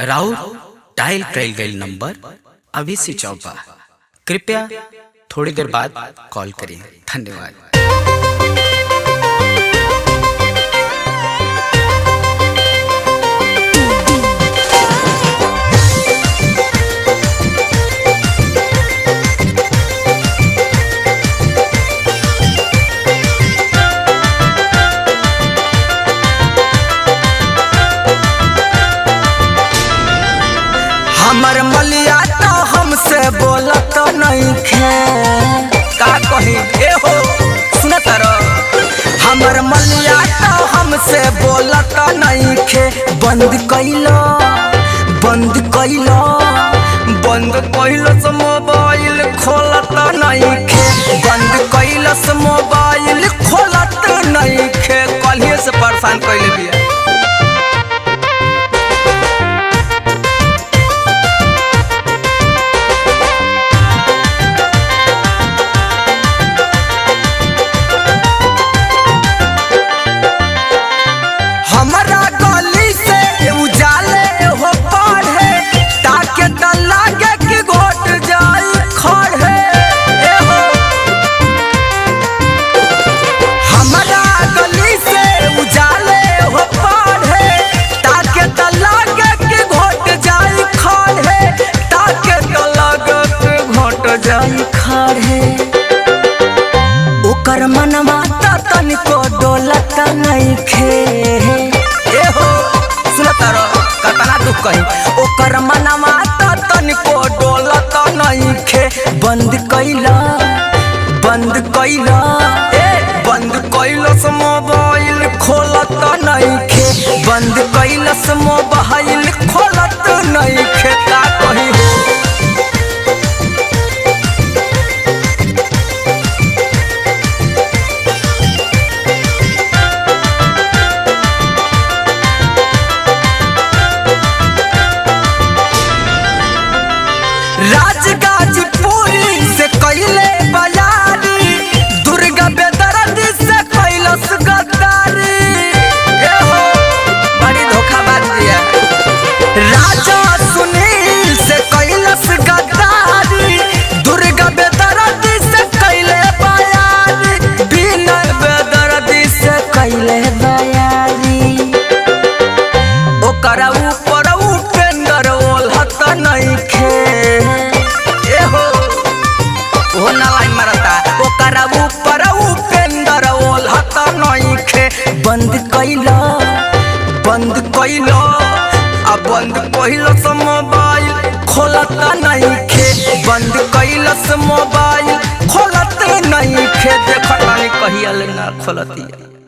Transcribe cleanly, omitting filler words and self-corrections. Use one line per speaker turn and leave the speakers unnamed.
राउर डायल कइल गईल नंबर अभी स्विच ऑफ बा। कृपया थोड़ी देर बाद कॉल करें। धन्यवाद।
हमर मलिया तो हमसे बोलत नहीं खे का कही ए हो सुन तारो। हमर मलिया तो हमसे बोलत नहीं खे बंद कइलो से मोबाइल खोलत नहीं खे बंद कइलो से मोबाइल खोलत नहीं खे। कलिए से परेशान कइले बिया। हमरा गली से उजाले हो पढ़े ताके त लागे कि घोट जाई खड़े ए हो। हमरा गली से उजाले हो पढ़े ताके त लागे कि घोट जाई खड़े ताके त लागे कि घोट जाई खड़े। ओकर मनवा त तनिको डोलत नहीं खे कहीं ओकर मनवा त तनिको डोलत नहीं खे बंद कइला से मोबाइल खोलत नहीं खे बंद कइला से मोबाइल खोलत नहीं खे का कही हो। राजगाजीपुरी से कइले बयारी दुर्गा बेदर्दी से कैलस गद्दारी ए हो बड़ी धोखाबाज दिया। राजा सुनील से कैलस गद्दारी दुर्गा बेदर्दी से कैले बयारी विनय बेदर्दी से कैले बयारी। ओकरा ऊपर उपेंद्र ओलहत नहीं खे ओकरा ऊपर उपेंद्र ओलहत नहीं खे बंद कइलो से मोबाइल खोलत नहीं खे बंद कइलो से मोबाइल खोलत नहीं खे। देखत नहीं कहिया ले ना खोलतिया।